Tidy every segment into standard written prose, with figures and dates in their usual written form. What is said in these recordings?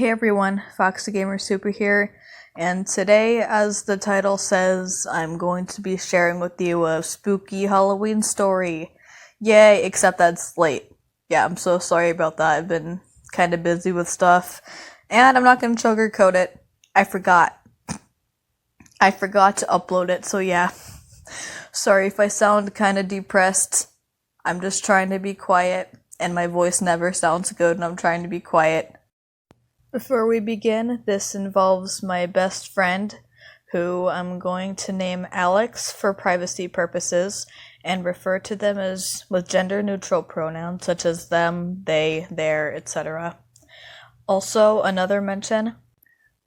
Hey everyone, Foxy Gamer Super here, and today, as the title says, I'm going to be sharing with you a spooky Halloween story. Yay, except that's late. Yeah, I'm so sorry about that. I've been kind of busy with stuff, and I'm not going to sugarcoat it. I forgot to upload it, so yeah. Sorry if I sound kind of depressed. I'm just trying to be quiet, and my voice never sounds good when I'm trying to be quiet. Before we begin, this involves my best friend, who I'm going to name Alex for privacy purposes, and refer to them as with gender-neutral pronouns such as them, they, their, etc. Also, another mention,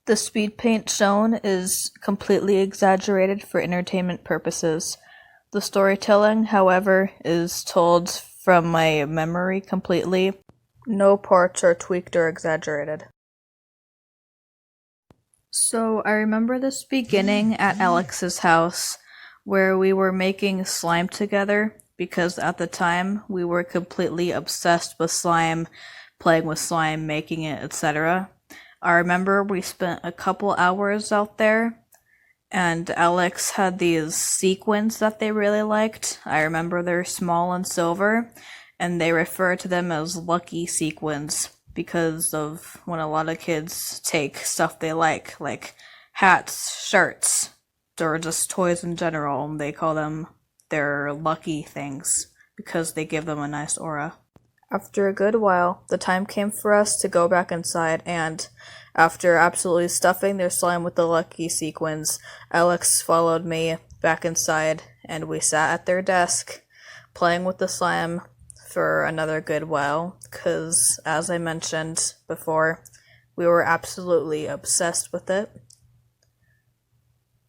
the speed paint shown is completely exaggerated for entertainment purposes. The storytelling, however, is told from my memory completely. No parts are tweaked or exaggerated. So I remember this beginning at Alex's house, where we were making slime together, because at the time we were completely obsessed with slime, playing with slime, making it, etc. I remember we spent a couple hours out there, and Alex had these sequins that they really liked. I remember they're small and silver, and they refer to them as lucky sequins, because of when a lot of kids take stuff they like hats, shirts, or just toys in general, and they call them their lucky things, because they give them a nice aura. After a good while, the time came for us to go back inside, and after absolutely stuffing their slime with the lucky sequins, Alex followed me back inside, and we sat at their desk, playing with the slime for another good while, because, as I mentioned before, we were absolutely obsessed with it.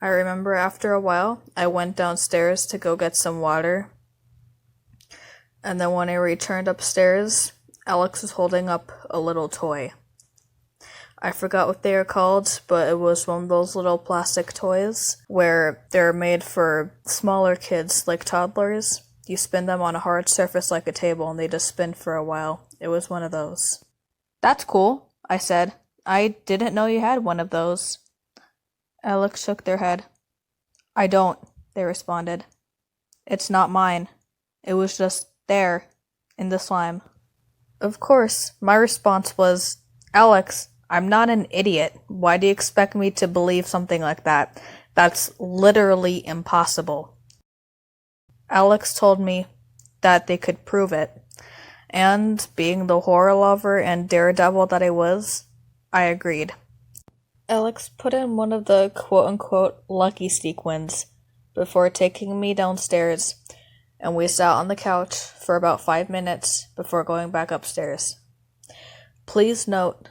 I remember after a while, I went downstairs to go get some water, and then when I returned upstairs, Alex was holding up a little toy. I forgot what they are called, but it was one of those little plastic toys where they're made for smaller kids, like toddlers. You spin them on a hard surface like a table, and they just spin for a while. It was one of those. That's cool, I said. I didn't know you had one of those. Alex shook their head. I don't, they responded. It's not mine. It was just there, in the slime. Of course, my response was, Alex, I'm not an idiot. Why do you expect me to believe something like that? That's literally impossible. Alex told me that they could prove it, and being the horror lover and daredevil that I was, I agreed. Alex put in one of the quote-unquote lucky sequins before taking me downstairs, and we sat on the couch for about 5 minutes before going back upstairs. Please note,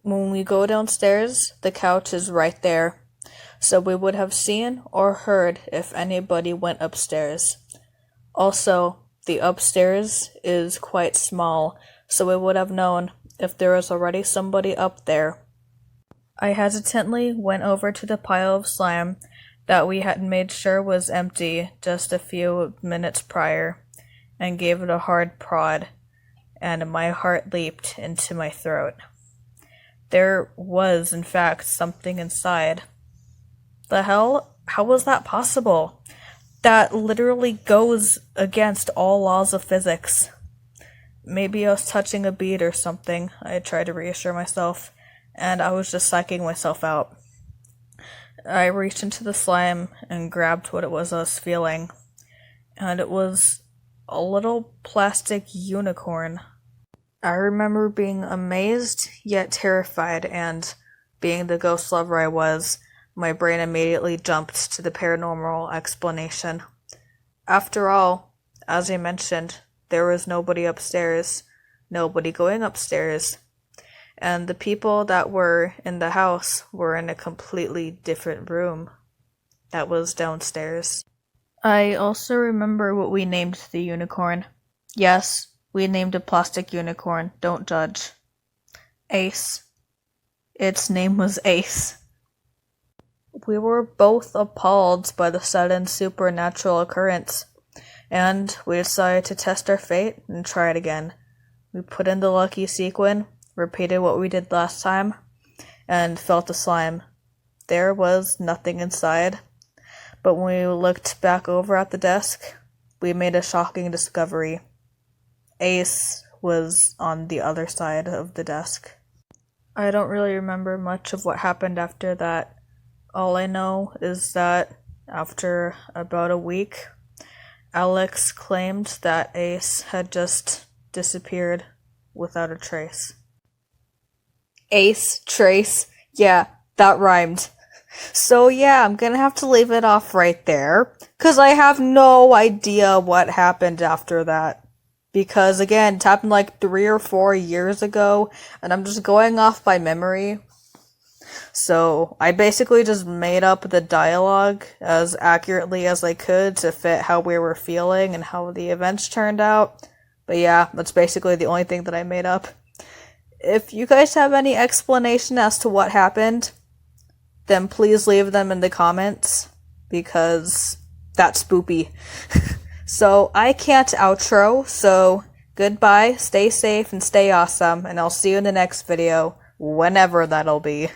when we go downstairs, the couch is right there, so we would have seen or heard if anybody went upstairs. Also, the upstairs is quite small, so we would have known if there was already somebody up there. I hesitantly went over to the pile of slime that we had made sure was empty just a few minutes prior, and gave it a hard prod, and my heart leaped into my throat. There was, in fact, something inside. The hell? How was that possible? That literally goes against all laws of physics. Maybe I was touching a bead or something, I tried to reassure myself, and I was just psyching myself out. I reached into the slime and grabbed what it was I was feeling, and it was a little plastic unicorn. I remember being amazed, yet terrified, and being the ghost lover I was, my brain immediately jumped to the paranormal explanation. After all, as I mentioned, there was nobody upstairs, nobody going upstairs, and the people that were in the house were in a completely different room that was downstairs. I also remember what we named the unicorn. Yes, we named a plastic unicorn, don't judge. Ace. Its name was Ace. We were both appalled by the sudden supernatural occurrence, and we decided to test our fate and try it again. We put in the lucky sequin, repeated what we did last time, and felt the slime. There was nothing inside, but when we looked back over at the desk, we made a shocking discovery. Ace was on the other side of the desk. I don't really remember much of what happened after that. All I know is that after about a week, Alex claimed that Ace had just disappeared without a trace. Ace, trace, yeah, that rhymed. So yeah, I'm gonna have to leave it off right there, cause I have no idea what happened after that. Because again, it happened like 3 or 4 years ago, and I'm just going off by memory. So I basically just made up the dialogue as accurately as I could to fit how we were feeling and how the events turned out. But yeah, that's basically the only thing that I made up. If you guys have any explanation as to what happened, then please leave them in the comments, because that's spoopy. So I can't outro, so goodbye, stay safe, and stay awesome, and I'll see you in the next video, whenever that'll be.